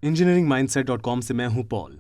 engineeringmindset.com से मैं हूं पॉल।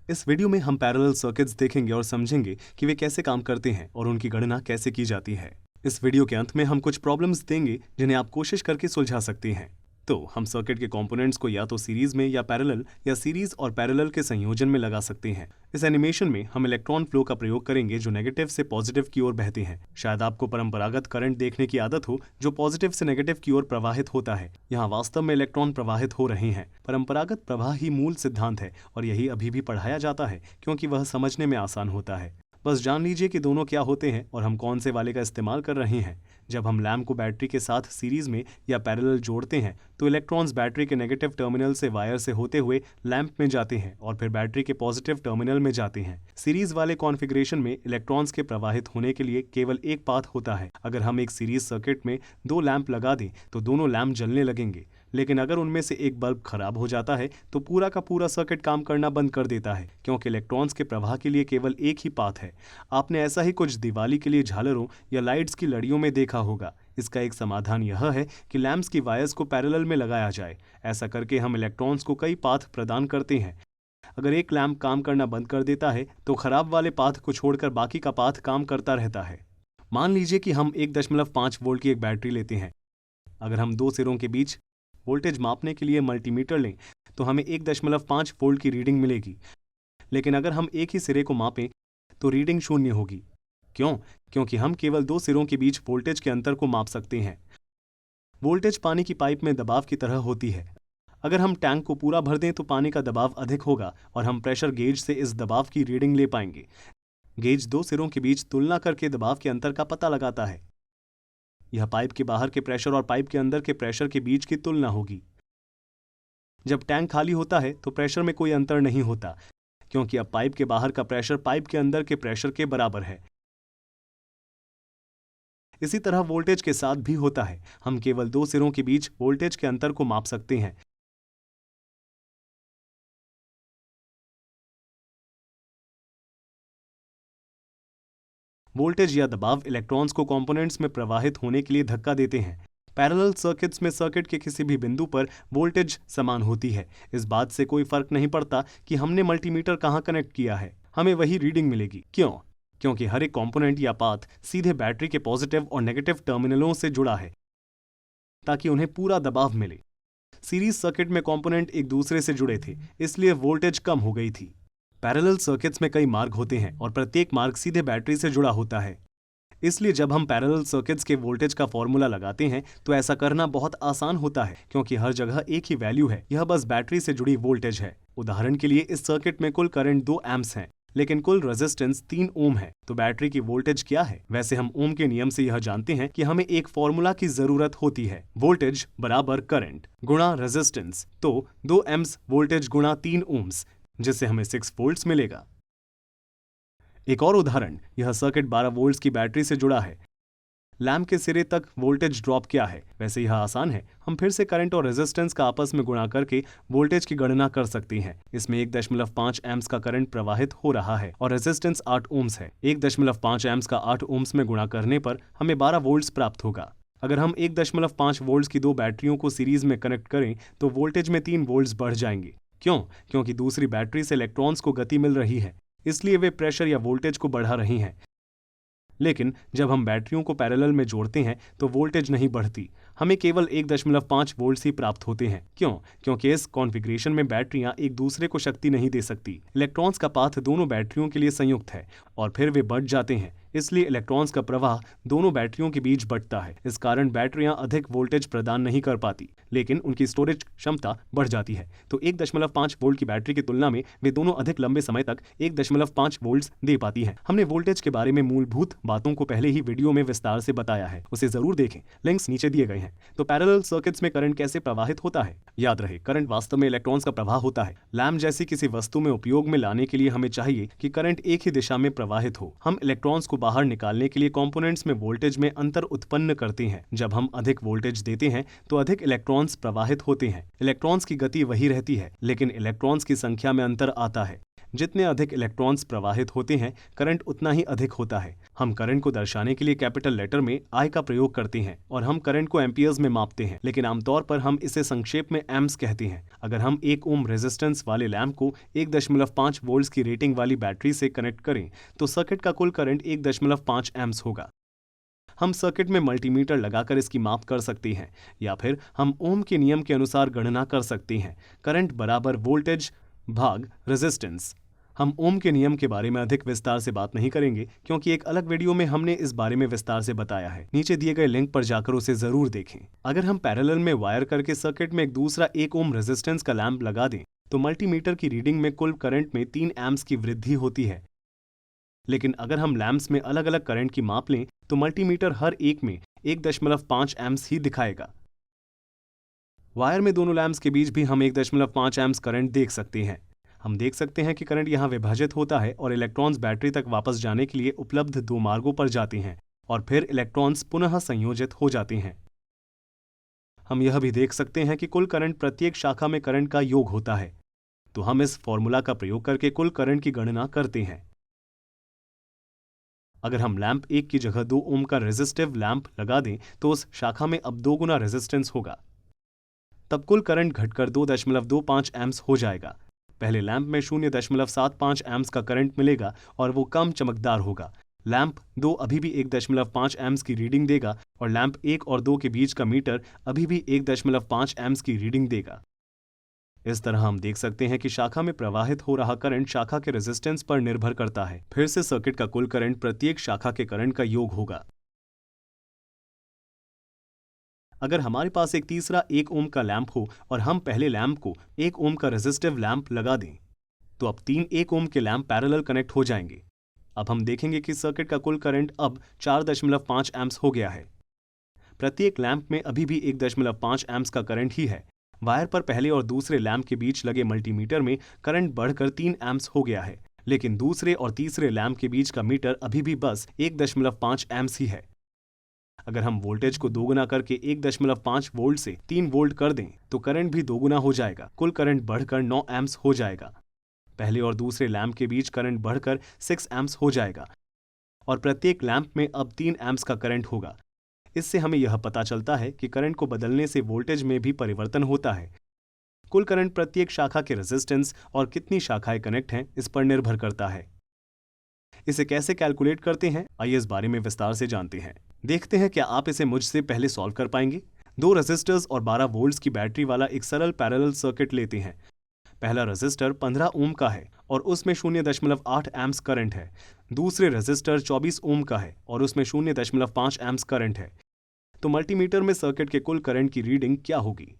इस वीडियो में हम पैरेलल सर्किट्स देखेंगे और समझेंगे कि वे कैसे काम करते हैं और उनकी गणना कैसे की जाती है। इस वीडियो के अंत में हम कुछ प्रॉब्लम्स देंगे जिन्हें आप कोशिश करके सुलझा सकते हैं। तो हम सर्किट के कंपोनेंट्स को या तो सीरीज में या पैरेलल या सीरीज और पैरेलल के संयोजन में लगा सकते हैं। इस एनिमेशन में हम इलेक्ट्रॉन फ्लो का प्रयोग करेंगे जो नेगेटिव से पॉजिटिव की ओर बहते हैं। शायद आपको परंपरागत करंट देखने की आदत हो जो पॉजिटिव से नेगेटिव की ओर प्रवाहित होता है। यहाँ वास्तव में इलेक्ट्रॉन प्रवाहित हो रहे हैं। परंपरागत प्रवाह ही मूल सिद्धांत है और यही अभी भी पढ़ाया जाता है क्योंकि वह समझने में आसान होता है। बस जान लीजिए कि दोनों क्या होते हैं और हम कौन से वाले का इस्तेमाल कर रहे हैं। जब हम लैम्प को बैटरी के साथ सीरीज में या पैरेलल जोड़ते हैं तो इलेक्ट्रॉन्स बैटरी के नेगेटिव टर्मिनल से वायर से होते हुए लैम्प में जाते हैं और फिर बैटरी के पॉजिटिव टर्मिनल में जाते हैं। सीरीज वाले कॉन्फ़िगरेशन में इलेक्ट्रॉन्स के प्रवाहित होने के लिए केवल एक पाथ होता है। अगर हम एक सीरीज सर्किट में दो लैम्प लगा दें तो दोनों लैम्प जलने लगेंगे, लेकिन अगर उनमें से एक बल्ब खराब हो जाता है तो पूरा का पूरा सर्किट काम करना बंद कर देता है क्योंकि इलेक्ट्रॉन्स के प्रवाह के लिए केवल एक ही पाथ है। आपने ऐसा ही कुछ दिवाली के लिए झालरों या लाइट्स की लड़ियों में देखा होगा। इसका एक समाधान यह है कि लैंप्स की वायर्स को पैरेलल में लगाया जाए। ऐसा करके हम इलेक्ट्रॉन्स को कई पाथ प्रदान करते हैं। अगर एक लैंप काम करना बंद कर देता है तो खराब वाले पाथ को छोड़कर बाकी का पाथ काम करता रहता है। मान लीजिए कि हम 1.5 वोल्ट की एक बैटरी लेते हैं। अगर हम दो सिरों के बीच वोल्टेज मापने के लिए मल्टीमीटर लें तो हमें 1.5 वोल्ट की रीडिंग मिलेगी, लेकिन अगर हम एक ही सिरे को मापें तो रीडिंग शून्य होगी। क्यों? क्योंकि हम केवल दो सिरों के बीच वोल्टेज के अंतर को माप सकते हैं। वोल्टेज पानी की पाइप में दबाव की तरह होती है। अगर हम टैंक को पूरा भर दें तो पानी का दबाव अधिक होगा और हम प्रेशर गेज से इस दबाव की रीडिंग ले पाएंगे। गेज दो सिरों के बीच तुलना करके दबाव के अंतर का पता लगाता है। यह पाइप के बाहर के प्रेशर और पाइप के अंदर के प्रेशर के बीच की तुलना होगी। जब टैंक खाली होता है तो प्रेशर में कोई अंतर नहीं होता क्योंकि अब पाइप के बाहर का प्रेशर पाइप के अंदर के प्रेशर के बराबर है। इसी तरह वोल्टेज के साथ भी होता है। हम केवल दो सिरों के बीच वोल्टेज के अंतर को माप सकते हैं। वोल्टेज या दबाव इलेक्ट्रॉन्स को कंपोनेंट्स में प्रवाहित होने के लिए धक्का देते हैं। पैरेलल सर्किट्स में सर्किट के किसी भी बिंदु पर वोल्टेज समान होती है। इस बात से कोई फर्क नहीं पड़ता कि हमने मल्टीमीटर कहां कनेक्ट किया है, हमें वही रीडिंग मिलेगी। क्यों? क्योंकि हर एक कंपोनेंट या पाथ सीधे बैटरी के पॉजिटिव और नेगेटिव टर्मिनलों से जुड़ा है ताकि उन्हें पूरा दबाव मिले। सीरीज सर्किट में कंपोनेंट एक दूसरे से जुड़े थे, इसलिए वोल्टेज कम हो गई थी। पैरेलल सर्किट्स में कई मार्ग होते हैं और प्रत्येक मार्ग सीधे बैटरी से जुड़ा होता है। इसलिए जब हम पैरेलल सर्किट्स के वोल्टेज का फॉर्मूला लगाते हैं तो ऐसा करना बहुत आसान होता है क्योंकि हर जगह एक ही वैल्यू है, यह बस बैटरी से जुड़ी वोल्टेज है। उदाहरण के लिए इस सर्किट में कुल करंट 2 एम्प्स हैं, लेकिन कुल रेजिस्टेंस 3 ओम है। तो बैटरी की वोल्टेज क्या है? वैसे हम ओम के नियम से यह जानते हैं कि हमें एक फॉर्मूला की जरूरत होती है, वोल्टेज बराबर करंट गुणा रेजिस्टेंस। तो 2 एम्प्स वोल्टेज गुणा 3 ओम्स, जिससे हमें 6 वोल्ट्स मिलेगा। एक और उदाहरण, यह सर्किट 12 वोल्ट्स की बैटरी से जुड़ा है। लैंप के सिरे तक वोल्टेज ड्रॉप क्या है? वैसे यह आसान है। हम फिर से करंट और रेजिस्टेंस का आपस में गुणा करके वोल्टेज की गणना कर सकते हैं। इसमें 1.5 एम्प्स का करंट प्रवाहित हो रहा है और रेजिस्टेंस 8 ओम्स है। 1.5 एम्प्स का 8 ओम्स में गुणा करने पर हमें 12 वोल्ट्स प्राप्त होगा। अगर हम 1.5 वोल्ट्स की दो बैटरियों को सीरीज में कनेक्ट करें तो वोल्टेज में 3 वोल्ट्स बढ़ जाएंगे। क्यों? क्योंकि दूसरी बैटरी से इलेक्ट्रॉन्स को गति मिल रही है, इसलिए वे प्रेशर या वोल्टेज को बढ़ा रही हैं। लेकिन जब हम बैटरियों को पैरेलल में जोड़ते हैं तो वोल्टेज नहीं बढ़ती, हमें केवल 1.5 वोल्ट्स ही प्राप्त होते हैं। क्यों? क्योंकि इस कॉन्फ़िगरेशन में बैटरियां एक दूसरे को शक्ति नहीं दे सकती। इलेक्ट्रॉन्स का पाथ दोनों बैटरियों के लिए संयुक्त है और फिर वे बढ़ जाते हैं, इसलिए इलेक्ट्रॉन्स का प्रवाह दोनों बैटरियों के बीच बढ़ता है। इस कारण बैटरियां अधिक वोल्टेज प्रदान नहीं कर पाती, लेकिन उनकी स्टोरेज क्षमता बढ़ जाती है। तो 1.5 वोल्ट की बैटरी की तुलना में वे दोनों अधिक लंबे समय तक 1.5 वोल्ट्स दे पाती हैं। हमने वोल्टेज के बारे में मूलभूत बातों को पहले ही वीडियो में विस्तार से बताया है, उसे जरूर देखें, लिंक्स नीचे दिए गए हैं। तो पैरेलल सर्किट्स में करंट कैसे प्रवाहित होता है? याद रहे, करंट वास्तव में इलेक्ट्रॉन्स का प्रवाह होता है। लैम्प जैसी किसी वस्तु में उपयोग में लाने के लिए हमें चाहिए कि करंट एक ही दिशा में प्रवाहित हो। हम इलेक्ट्रॉन्स को बाहर निकालने के लिए कंपोनेंट्स में वोल्टेज में अंतर उत्पन्न करते हैं। जब हम अधिक वोल्टेज देते हैं तो अधिक इलेक्ट्रॉन्स प्रवाहित होते हैं। इलेक्ट्रॉन्स की गति वही रहती है, लेकिन इलेक्ट्रॉन्स की संख्या में अंतर आता है। जितने अधिक इलेक्ट्रॉन्स प्रवाहित होते हैं करंट उतना ही अधिक होता है। हम करंट को दर्शाने के लिए कैपिटल लेटर में I का प्रयोग करते हैं और हम करंट को एम्पियर्स में मापते हैं, लेकिन आमतौर पर हम इसे संक्षेप में एम्प्स कहते हैं। अगर हम 1 ओम रेजिस्टेंस वाले लैंप को 1.5 वोल्ट्स की रेटिंग वाली बैटरी से कनेक्ट करें तो सर्किट का कुल करंट 1.5 एम्प्स होगा। हम सर्किट में मल्टीमीटर लगाकर इसकी माप कर सकते हैं या फिर हम ओम के नियम के अनुसार गणना कर सकते हैं। करंट बराबर वोल्टेज भाग रेजिस्टेंस। हम ओम के नियम के बारे में अधिक विस्तार से बात नहीं करेंगे क्योंकि एक अलग वीडियो में हमने इस बारे में विस्तार से बताया है। नीचे दिए गए लिंक पर जाकर उसे जरूर देखें। अगर हम पैरेलल में वायर करके सर्किट में एक दूसरा 1 ओम रेजिस्टेंस का लैंप लगा दें तो मल्टीमीटर की रीडिंग में कुल करंट में 3 एम्प्स की वृद्धि होती है। लेकिन अगर हम लैंप्स में अलग अलग करंट की माप लें तो मल्टीमीटर हर एक में 1.5 एम्प्स ही दिखाएगा। वायर में दोनों लैंप्स के बीच भी हम 1.5 एम्प्स करंट देख सकते हैं। हम देख सकते हैं कि करंट यहां विभाजित होता है और इलेक्ट्रॉन्स बैटरी तक वापस जाने के लिए उपलब्ध 2 मार्गों पर जाते हैं और फिर इलेक्ट्रॉन्स पुनः संयोजित हो जाते हैं। हम यह भी देख सकते हैं कि कुल करंट प्रत्येक शाखा में करंट का योग होता है। तो हम इस फॉर्मूला का प्रयोग करके कुल करंट की गणना करते हैं। अगर हम लैंप 1 की जगह 2 ओम का रेजिस्टिव लैंप लगा दें तो उस शाखा में अब 2 गुना रेजिस्टेंस होगा। तब कुल करंट घटकर 2.25 एम्प्स हो जाएगा। पहले लैंप में 0.75 एम्प्स का करंट मिलेगा और वो कम चमकदार होगा। लैंप 2 अभी भी 1.5 एम्प्स की रीडिंग देगा और लैंप 1 और 2 के बीच का मीटर अभी भी 1.5 एम्प्स की रीडिंग देगा। इस तरह हम देख सकते हैं कि शाखा में प्रवाहित हो रहा करंट शाखा के रेजिस्टेंस पर निर्भर करता है। फिर से सर्किट का कुल करंट प्रत्येक शाखा के करंट का योग होगा। अगर हमारे पास एक तीसरा 1 ओम का लैंप हो और हम पहले लैंप को 1 ओम का रेजिस्टिव लैंप लगा दें तो अब 3 1 ओम के लैंप पैरेलल कनेक्ट हो जाएंगे। अब हम देखेंगे कि सर्किट का कुल करंट अब 4.5 एम्प्स हो गया है। प्रत्येक लैंप में अभी भी 1.5 एम्प्स का करंट ही है। वायर पर पहले और दूसरे लैंप के बीच लगे मल्टीमीटर में करंट बढ़कर 3 एम्प्स हो गया है, लेकिन दूसरे और तीसरे लैंप के बीच का मीटर अभी भी बस 1.5 एम्प्स ही है। अगर हम वोल्टेज को दोगुना करके 1.5 वोल्ट से 3 वोल्ट कर दें तो करंट भी दोगुना हो जाएगा। कुल करंट बढ़कर 9 एम्प्स हो जाएगा। पहले और दूसरे लैंप के बीच करंट बढ़कर 6 एम्प्स हो जाएगा और प्रत्येक लैंप में अब 3 एम्प्स का करंट होगा। इससे हमें यह पता चलता है कि करंट को बदलने से वोल्टेज में भी परिवर्तन होता है। कुल करंट प्रत्येक शाखा के रेजिस्टेंस और कितनी शाखाएं कनेक्ट हैं इस पर निर्भर करता है। इसे कैसे कैलकुलेट करते हैं, आइए इस बारे में विस्तार से जानते हैं। देखते हैं क्या आप इसे मुझसे पहले सॉल्व कर पाएंगे। 2 रेजिस्टर्स और 12 वोल्ट्स की बैटरी वाला एक सरल पैरेलल सर्किट लेते हैं। पहला रेजिस्टर 15 ओम का है और उसमें 0.8 एम्प्स करंट है। दूसरे रेजिस्टर 24 ओम का है और उसमें 0.5 एम्प्स करंट है। तो मल्टीमीटर में सर्किट के कुल करंट की रीडिंग क्या होगी?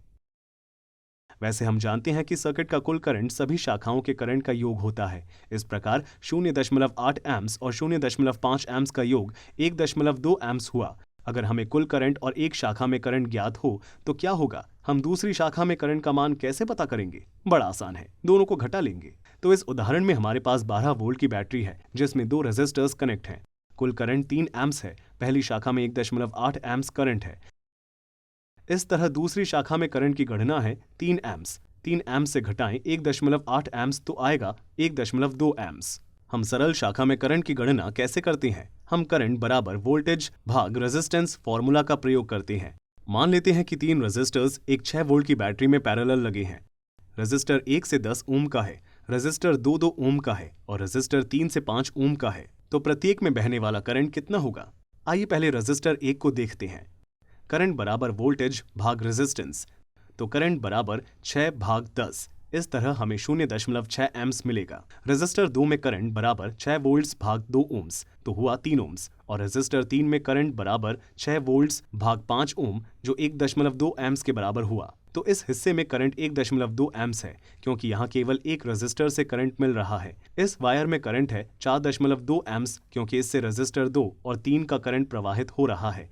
वैसे हम जानते हैं कि सर्किट का कुल करंट सभी शाखाओं के करंट का योग होता है। इस प्रकार 0.8 एम्प्स और 0.5 एम्प्स का योग 1.2 एम्प्स हुआ। अगर हमें कुल करंट और एक शाखा में करंट ज्ञात हो तो क्या होगा? हम दूसरी शाखा में करंट का मान कैसे पता करेंगे? बड़ा आसान है, दोनों को घटा लेंगे। तो इस उदाहरण में हमारे पास 12 वोल्ट की बैटरी है जिसमें 2 रेजिस्टर्स कनेक्ट हैं। कुल करंट 3 एम्प्स है। पहली शाखा में 1.8 एम्प्स करंट है। इस तरह दूसरी शाखा में करंट की गणना है 3 एम्प्स। 3 एम्प्स से घटाएं 1.8 एम्प्स तो आएगा 1.2 एम्प्स। हम सरल शाखा में करंट की गणना कैसे करते हैं? हम करंट बराबर वोल्टेज भाग रेजिस्टेंस फॉर्मूला का प्रयोग करते हैं। मान लेते हैं कि 3 रेजिस्टर्स एक 6 वोल्ट की बैटरी में पैरेलल लगे हैं। रेजिस्टर 1 से 10 ओम का है, रेजिस्टर 2 ओम का है और रेजिस्टर 3 से 5 ओम का है। तो प्रत्येक में बहने वाला करंट कितना होगा? आइए पहले रेजिस्टर 1 को देखते हैं। करंट बराबर वोल्टेज भाग रेजिस्टेंस, तो करंट बराबर 6 भाग 10। इस तरह हमें 0.6 एम्प्स मिलेगा। रेजिस्टर 2 में करंट बराबर 6 वोल्ट्स भाग 2 ओम्स, तो हुआ 3 ओम्स। और रेजिस्टर 3 में करंट बराबर 6 वोल्ट्स भाग 5 ओम, जो 1.2 एम्प्स के बराबर हुआ। तो इस हिस्से में करंट 1.2 एम्प्स है क्योंकि यहाँ केवल एक रेजिस्टर से करंट मिल रहा है। इस वायर में करंट है 4.2 एम्प्स क्योंकि इससे रेजिस्टर 2 और 3 का करंट प्रवाहित हो रहा है।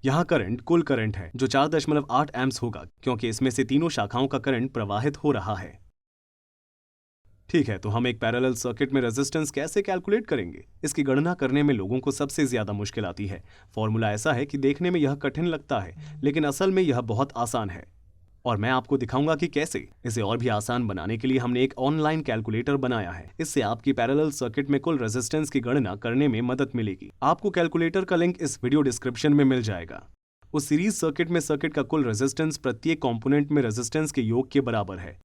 यहाँ करंट कुल करंट है जो 4.8 एम्प्स होगा क्योंकि इसमें से तीनों शाखाओं का करंट प्रवाहित हो रहा है। ठीक है, तो हम एक पैरेलल सर्किट में रेजिस्टेंस कैसे कैलकुलेट करेंगे? इसकी गणना करने में लोगों को सबसे ज्यादा मुश्किल आती है। फॉर्मूला ऐसा है कि देखने में यह कठिन लगता है लेकिन असल में यह बहुत आसान है। और मैं आपको दिखाऊंगा कि कैसे। इसे और भी आसान बनाने के लिए हमने एक ऑनलाइन कैलकुलेटर बनाया है। इससे आपकी पैरेलल सर्किट में कुल रेजिस्टेंस की गणना करने में मदद मिलेगी। आपको कैलकुलेटर का लिंक इस वीडियो डिस्क्रिप्शन में मिल जाएगा। उस सीरीज सर्किट में सर्किट का कुल रेजिस्टेंस प्रत्येक कंपोनेंट में रेजिस्टेंस के योग के बराबर है।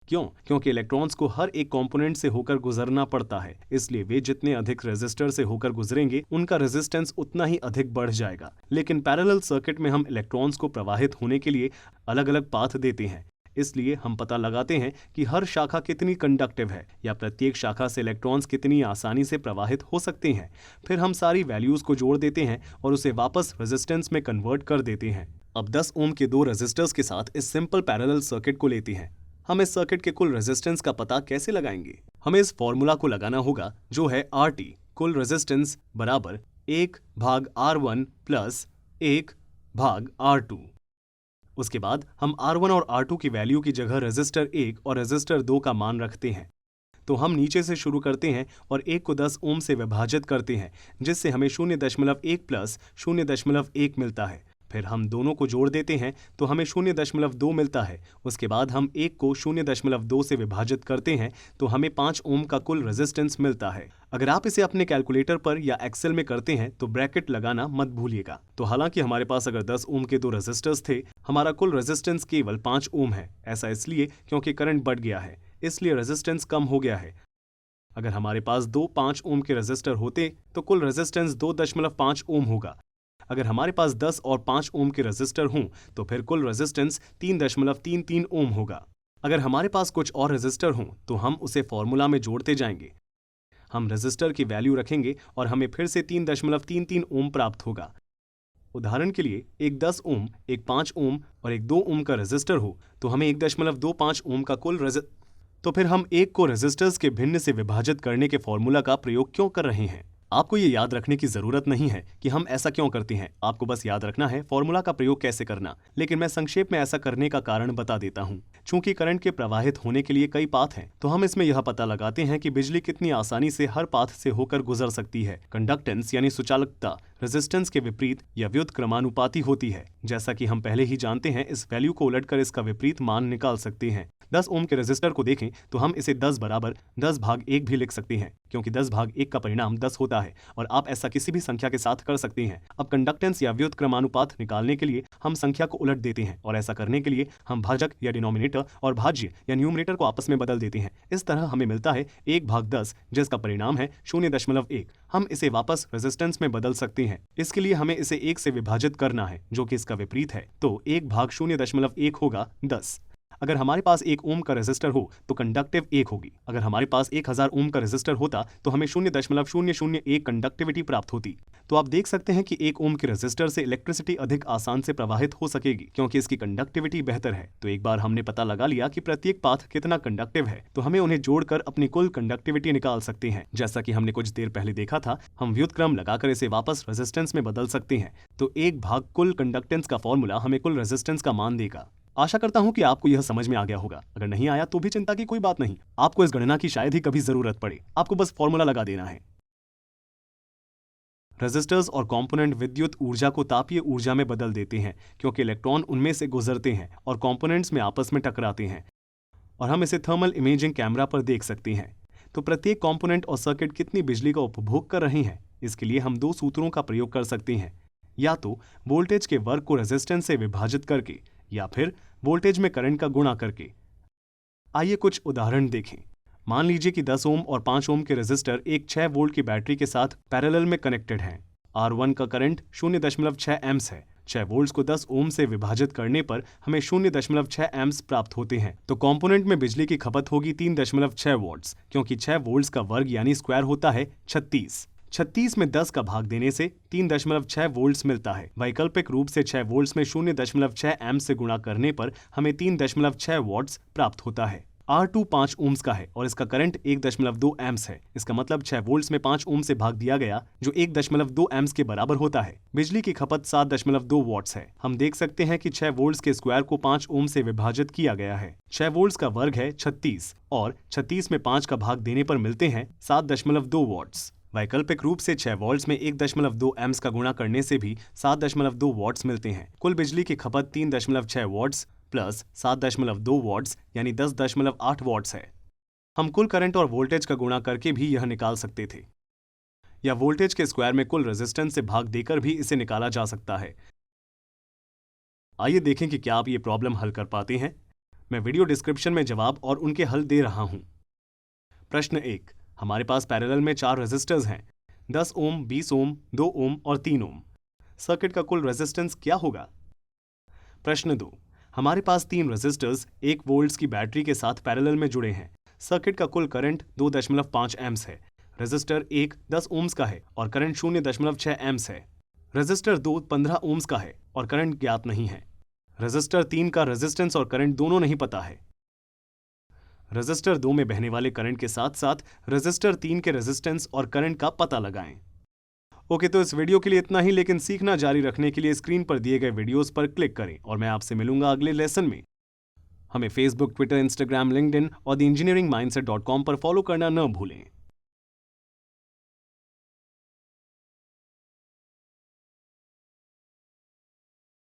क्योंकि इलेक्ट्रॉन्स को हर एक कंपोनेंट से होकर गुजरना पड़ता है, इसलिए वे जितने अधिक रेजिस्टर से होकर गुजरेंगे उनका रेजिस्टेंस उतना ही अधिक बढ़ जाएगा। लेकिन पैरेलल सर्किट में हम इलेक्ट्रॉन्स को प्रवाहित होने के लिए अलग अलग पाथ देते हैं, इसलिए हम पता लगाते हैं कि हर शाखा कितनी कंडक्टिव है या प्रत्येक शाखा से इलेक्ट्रॉन्स कितनी आसानी से प्रवाहित हो सकते हैं। फिर हम सारी वैल्यूज को जोड़ देते हैं और उसे वापस रेजिस्टेंस में कन्वर्ट कर देते हैं। अब 10 ओम के 2 रेजिस्टर्स के साथ इस सिंपल पैरेलल सर्किट को लेते हैं। हम इस सर्किट के कुल रेजिस्टेंस का पता कैसे लगाएंगे? हमें इस फॉर्मूला को लगाना होगा जो है RT, कुल रेजिस्टेंस बराबर 1/R1 प्लस 1/R2। उसके बाद हम R1 और R2 की वैल्यू की जगह रेजिस्टर 1 और रेजिस्टर 2 का मान रखते हैं। तो हम नीचे से शुरू करते हैं और 1 को 10 ओम से विभाजित करते हैं, जिससे हमें 0.1 प्लस 0.1 मिलता है। फिर हम दोनों को जोड़ देते हैं तो हमें 0.2 मिलता है। उसके बाद हम 1 को 0.2 से विभाजित करते हैं तो हमें 5 ओम का कुल रेजिस्टेंस मिलता है। अगर आप इसे अपने कैलकुलेटर पर या एक्सेल में करते हैं तो ब्रैकेट लगाना मत भूलिएगा। तो हालांकि हमारे पास अगर 10 ओम के 2 रेजिस्टर्स थे, हमारा कुल रेजिस्टेंस केवल 5 ओम है। ऐसा इसलिए क्योंकि करंट बढ़ गया है, इसलिए रेजिस्टेंस कम हो गया है। अगर हमारे पास 2 5 ओम के रेजिस्टर होते तो कुल रेजिस्टेंस 2.5 ओम होगा। अगर हमारे पास 10 और 5 ओम के रेजिस्टर हों तो फिर कुल रेजिस्टेंस 3.33 ओम होगा। अगर हमारे पास कुछ और रेजिस्टर हों तो हम उसे फॉर्मूला में जोड़ते जाएंगे। हम रेजिस्टर की वैल्यू रखेंगे और हमें फिर से 3.33 ओम प्राप्त होगा। उदाहरण के लिए एक 10 ओम, एक 5 ओम और एक 2 ओम का रेजिस्टर हो तो हमें 1.25 ओम का कुल तो फिर हम 1 को रेजिस्टर्स के भिन्न से विभाजित करने के फॉर्मूला का प्रयोग क्यों कर रहे हैं? आपको ये याद रखने की जरूरत नहीं है कि हम ऐसा क्यों करते हैं। आपको बस याद रखना है फॉर्मूला का प्रयोग कैसे करना। लेकिन मैं संक्षेप में ऐसा करने का कारण बता देता हूँ। चूंकि करंट के प्रवाहित होने के लिए कई पाथ हैं, तो हम इसमें यह पता लगाते हैं कि बिजली कितनी आसानी से हर पाथ से होकर गुजर सकती है। कंडक्टेंस यानी सुचालकता रेजिस्टेंस के विपरीत या व्युत क्रमानुपाती होती है। जैसा कि हम पहले ही जानते हैं, इस वैल्यू को उलटकर इसका विपरीत मान निकाल सकते हैं। 10 ओम के रेजिस्टर को देखें तो हम इसे 10 बराबर 10/1 भी लिख सकते हैं, क्योंकि 10/1 का परिणाम 10 होता है और आप ऐसा किसी भी संख्या के साथ कर सकते हैं। अब कंडक्टेंस या व्युत क्रमानुपात निकालने के लिए हम संख्या को उलट देते हैं और ऐसा करने के लिए हम भाजक या डिनोमिनेटर और भाज्य या न्यूमरेटर को आपस में बदल देते हैं। इस तरह हमें मिलता है 1/10, जिसका परिणाम है 0.1। हम इसे वापस रेजिस्टेंस में बदल सकते हैं। इसके लिए हमें इसे 1 से विभाजित करना है, जो कि इसका विपरीत है। तो 1/0.1 होगा 10। अगर हमारे पास 1 ओम का रेजिस्टर हो तो कंडक्टिव 1 होगी। अगर हमारे पास 1000 ओम का रेजिस्टर होता तो हमें 0.001 कंडक्टिविटी प्राप्त होती। तो आप देख सकते हैं कि 1 ओम के रेजिस्टर से इलेक्ट्रिसिटी अधिक आसान से प्रवाहित हो सकेगी, क्योंकि इसकी कंडक्टिविटी बेहतर है। तो एक बार हमने पता लगा लिया कि प्रत्येक पाथ कितना कंडक्टिव है, तो हमें उन्हें जोड़कर अपनी कुल कंडक्टिविटी निकाल सकते हैं। जैसा कि हमने कुछ देर पहले देखा था, हम व्युत्क्रम लगाकर इसे वापस रेजिस्टेंस में बदल सकते हैं। तो 1 कुल कंडक्टेंस का फॉर्मूला हमें कुल रेजिस्टेंस का मान देगा। आशा करता हूं कि आपको यह समझ में आ गया होगा। अगर नहीं आया तो भी चिंता की कोई बात नहीं, आपको इस गणना की शायद ही कभी जरूरत पड़े। आपको बस फॉर्मूला लगा देना है। रेजिस्टर्स और कंपोनेंट विद्युत ऊर्जा को तापीय ऊर्जा में बदल देते हैं, क्योंकि इलेक्ट्रॉन उनमें से गुजरते हैं और कंपोनेंट्स में आपस में टकराते हैं, और हम इसे थर्मल इमेजिंग कैमरा पर देख सकते हैं। तो प्रत्येक कंपोनेंट और सर्किट कितनी बिजली का उपभोग कर रहे हैं, इसके लिए हम 2 सूत्रों का प्रयोग कर सकते हैं, या तो वोल्टेज के वर्ग को रेजिस्टेंस से विभाजित करके या फिर वोल्टेज में करंट का गुणा करके। आइए कुछ उदाहरण देखें। मान लीजिए कि 10 ओम और 5 ओम के रेजिस्टर एक 6 वोल्ट की बैटरी के साथ पैरेलल में कनेक्टेड हैं। R1 का करंट 0.6 एम्प्स है। 6 वोल्ट्स को 10 ओम से विभाजित करने पर हमें 0.6 एम्प्स प्राप्त होते हैं। तो कंपोनेंट में बिजली की खपत होगी 3.6 वॉट्स, क्योंकि 6 वोल्ट्स का वर्ग यानी स्क्वायर होता है 36। 36 में 10 का भाग देने से 3.6 वोल्ट्स मिलता है। वैकल्पिक रूप से 6 वोल्ट्स में 0.6 एम्प्स से गुणा करने पर हमें 3.6 वॉट्स प्राप्त होता है। R2 5 ओम्स का है और इसका करंट 1.2 एम्प्स है। इसका मतलब 6 वोल्ट्स में 5 ओम से भाग दिया गया, जो 1.2 एम्प्स के बराबर होता है। बिजली की खपत 7.2 वॉट्स है। हम देख सकते हैं कि 6 वोल्ट्स के स्क्वायर को 5 ओम से विभाजित किया गया है। 6 वोल्ट्स का वर्ग है 36 और 36 में 5 का भाग देने पर मिलते हैं 7.2 वॉट्स। वैकल्पिक रूप से 6 वोल्ट्स में 1.2 एम्प्स का गुणा करने से भी 7.2 वॉट्स मिलते हैं। कुल बिजली की खपत 3.6 वॉट्स प्लस 7.2 वॉट्स यानी 10.8 वॉट्स है। हम कुल करंट और वोल्टेज का गुणा करके भी यह निकाल सकते थे, या वोल्टेज के स्क्वायर में कुल रेजिस्टेंस से भाग देकर भी इसे निकाला जा सकता है। आइए देखें कि क्या आप ये प्रॉब्लम हल कर पाते हैं। मैं वीडियो डिस्क्रिप्शन में जवाब और उनके हल दे रहा हूं। प्रश्न 1, हमारे पास पैरेलल में 4 रेजिस्टर्स हैं, 10 ओम, 20 ओम, 2 ओम और 3 ओम। सर्किट का कुल रेजिस्टेंस क्या होगा? प्रश्न 2, हमारे पास 3 रेजिस्टर्स 1 वोल्ट्स की बैटरी के साथ पैरेलल में जुड़े हैं। सर्किट का कुल करंट 2.5 एम्प्स है। रेजिस्टर 1 10 ओम्स का है और करंट 0.6 एम्प्स है। रेजिस्टर 2 15 ओम्स का है और करंट ज्ञात नहीं है। रेजिस्टर 3 का रेजिस्टेंस और करंट दोनों नहीं पता है। रेजिस्टर 2 में बहने वाले करंट के साथ साथ रेजिस्टर 3 के रेजिस्टेंस और करंट का पता लगाएं। ओके, तो इस वीडियो के लिए इतना ही, लेकिन सीखना जारी रखने के लिए स्क्रीन पर दिए गए वीडियोस पर क्लिक करें और मैं आपसे मिलूंगा अगले लेसन में। हमें फेसबुक, ट्विटर, इंस्टाग्राम, लिंक्डइन और द इंजीनियरिंग माइंडसेट.com पर फॉलो करना न भूलें।